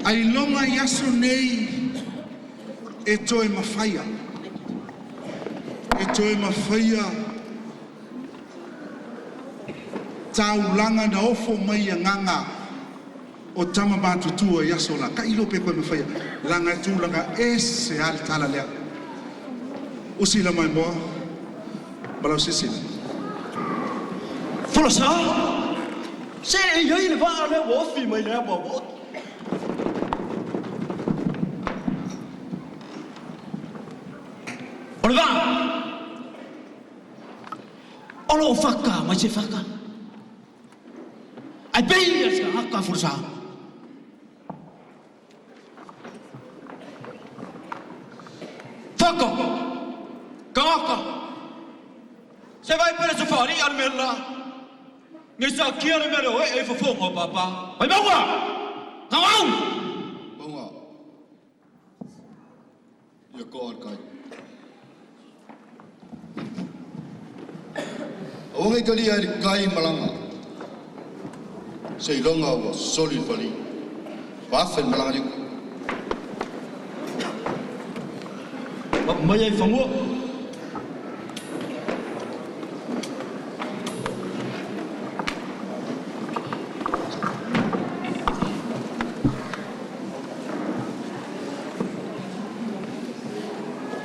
ai longa i aso nei e toe mawhaia. E toe mawhaia taulanga na ofo mai a nganga o tama mātutua i aso la. Ka ilo pe koe mawhaia. Langa e tūlanga e se ali tala lea. Usila mai moa. Balau sisila. Fula sa? Se e iai le waa le wofi mai lea bobo. Ole va! Olo whaka, mai se whaka. Ai pei a sa haka fula sa. Whaka! Kaka! Se vai pere safari al mela. Ngai sa kia le mero e whawhonga papa. Vai maua! Kawau! Maua. Ia ko ar kai. Awangai kali ari kai malanga. Sei longa wa solid vali. Wafen malanga liku. Mai ai whamua.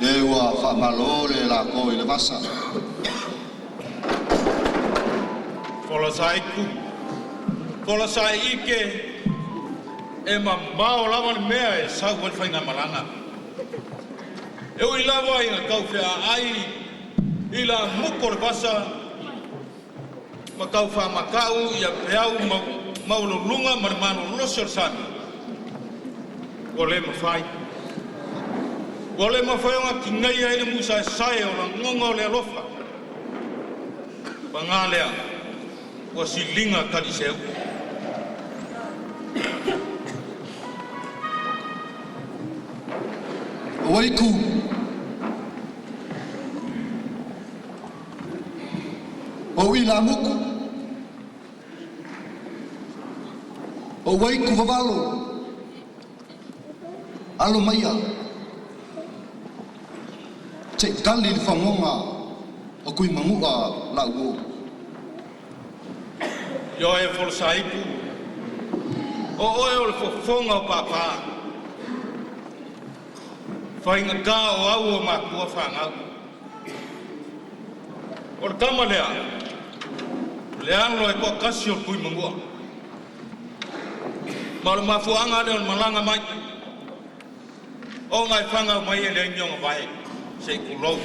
Lewa whamalo le la ko i le masa. Fola sai ike e mamao lava ni mea e sau wal whainga malanga. E ui lava i ngā kauwhea ai i la muko le pasa ma kauwha makau i a peau maululunga ma manu losor sani. Wale mawhai. Wale mawhai o ngā ki ngai ai le musa e sae o la ngonga o le alofa. Pangalea o silinga kadiseu. Waiku. O ila muku. O waiku vavalo. Alo maia. Te kali le whangonga o kui mangua la uo. Yo e folsaiku. O oe o le fofonga o papa. Whainga kā o au o mākua whangau. O le kama lea. Le alo e kua kasi o kui mangua. Ma le mafuanga le o malanga mai. O ngai whangau mai e le nyonga vai. Se kulou.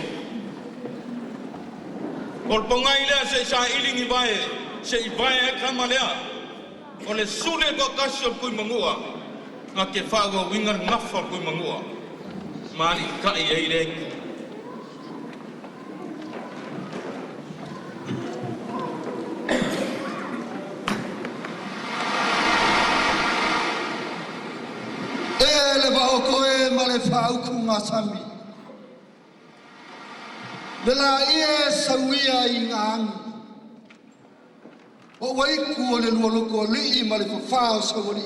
O le pongai lea se sa ilingi vai. Se i vai e kama lea. O le sule kua kasi o kui mangua. Nga ke whaua wingar ngafa o kui mangua. Mali kai ei rei. Le vao koe ma le whauku ngā sami. Le la ie sauia i ngā angi. O waiku o le luoloko li ma le whawhao sawari.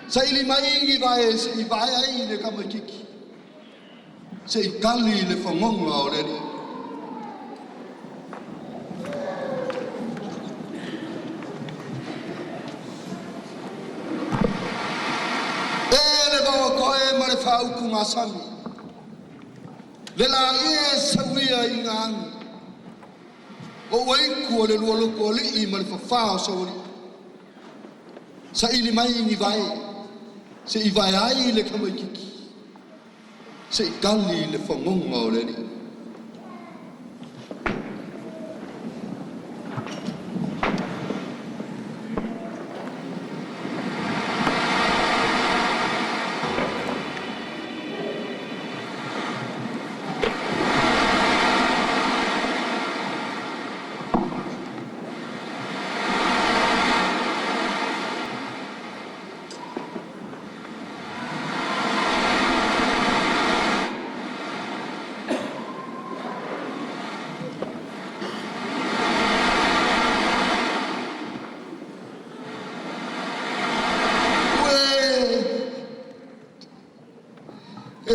Sa ili mai ingi vai se i vai ai le kamakiki. Se i kali le whangonga o reri. Le vao koe ma le whauku ngā sami. Le la ie sauia i ngā angi. O waiku o le luoloko li ma le whawhao sawari. Sa ili mai ingi vai. Se i vai ai le kamaikiki. Se i kali le whangonga o reri.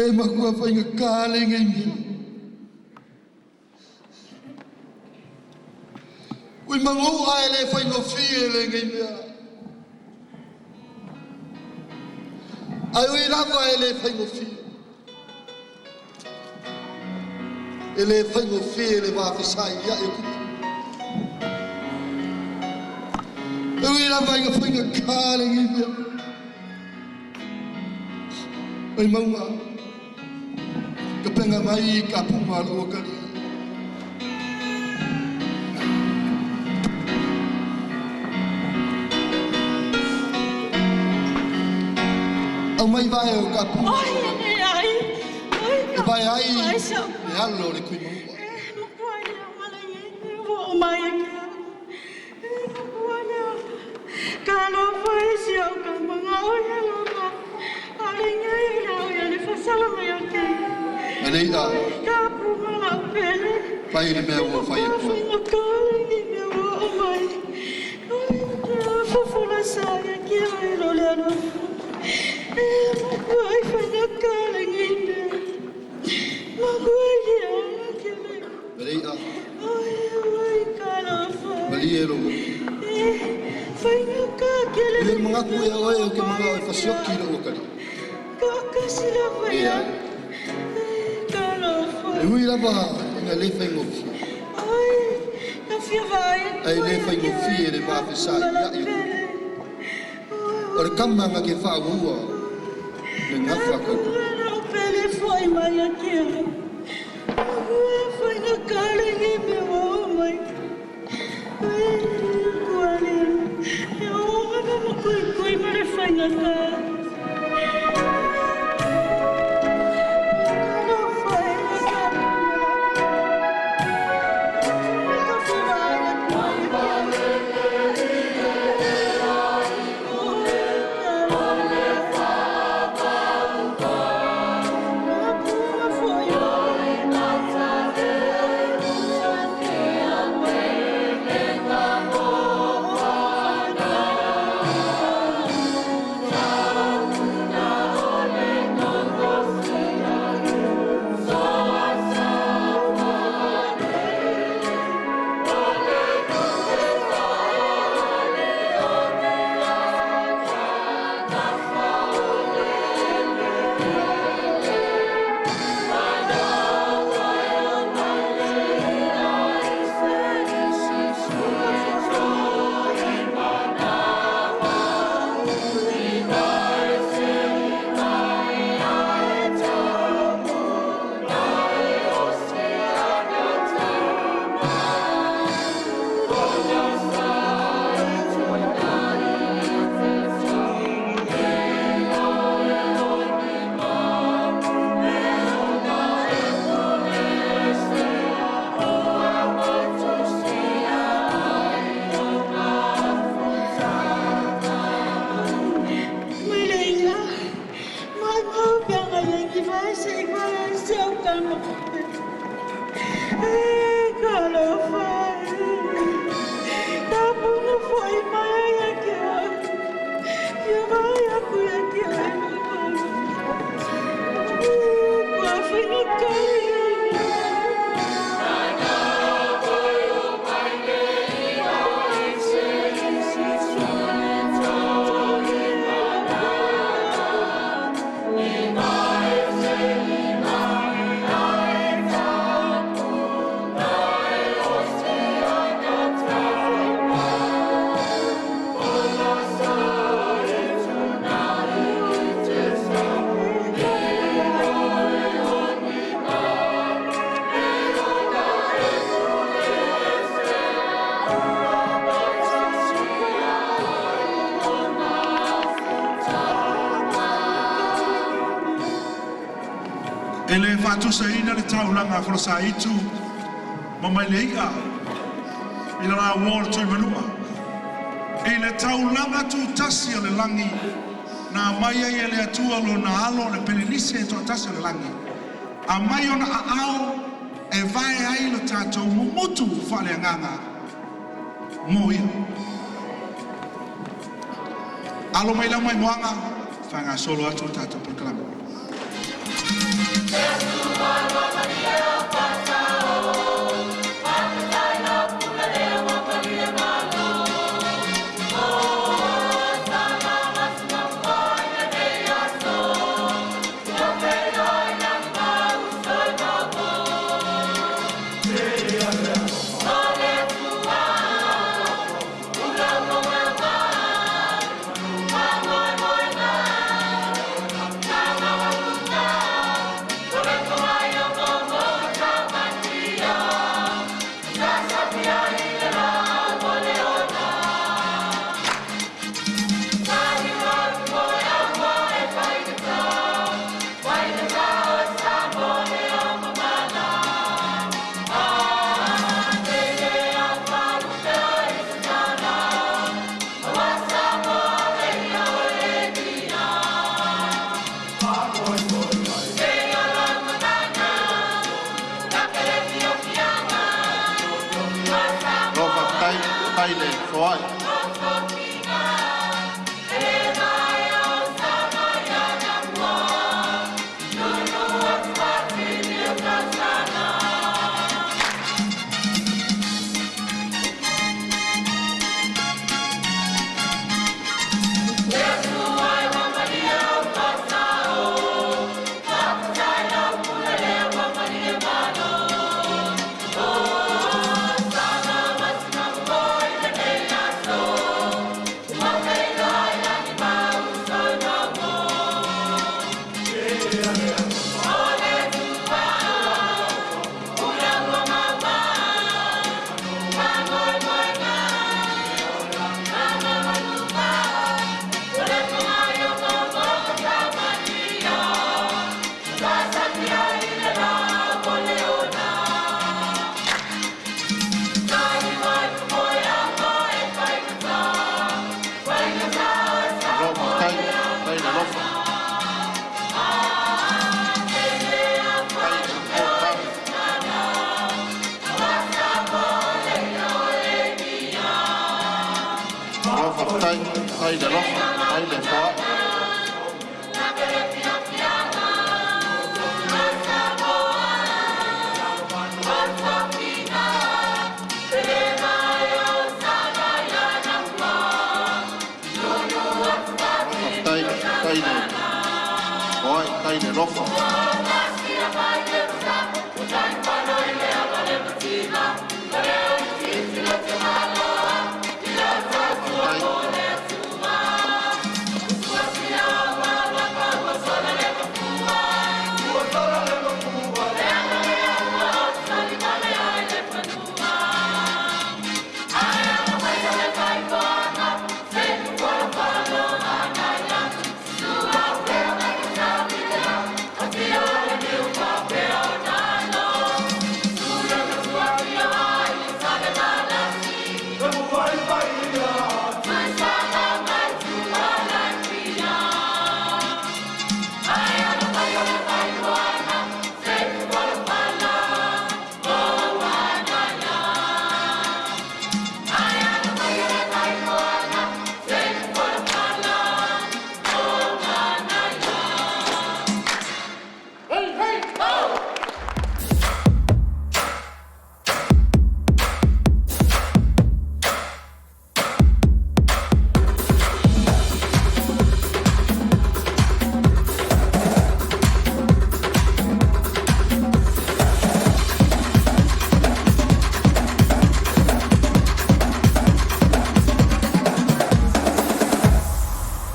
e makua whainga kāle ngai mea. Ui mangu ai le whainga fie le ngai mea. Ai ui rawa e le whainga fie. E le whainga fie le wāwhisai ia e kupu. E ui rawa inga whainga kāle ngai mea. Ai maunga. Ka penga mai ka punga lo kari. Au mai vai o ka punga. Ai ai. E vai ai. E halo le kui maunga. O mai aqui. Olha. Calo foi se o camanga olha lá. Alinha olha ele faz sala mai aqui. Alei a. Capu mala pele. Vai ele me o vai o. Fofona saia que eu olhando. Ai foi na cara ainda. Magoia aquele. Alei a. Ai cara foi. Maliero. Foi na cara aquele. Ele mga kuya oi o que mga oi fasio kilo o kari. Kaka sila foi. Cara foi. E hui lava ina le whainga fie. Ai, na fia vai. Ai le whainga fie le wāwhisai ia e kupu. O le kamanga ke whaangua. Le ngawha kau. O pele foi mai aqui. Foi na cara e meu mãe. Ai, quando eu amo coi mas foi na cara. Ele whātusaina le taulanga whorosaitu mamai leika i la rā wāra tui manua. E le taulanga tu tasi o le langi na mai ai le atua lo na alo le pelenise e toa tasi o le langi. A mai ona a ao e vai ai lo tātou mumutu whale anganga mo ia. Alo mai lau mai moanga whanga solo atu tātou proklama. Tay de rojo.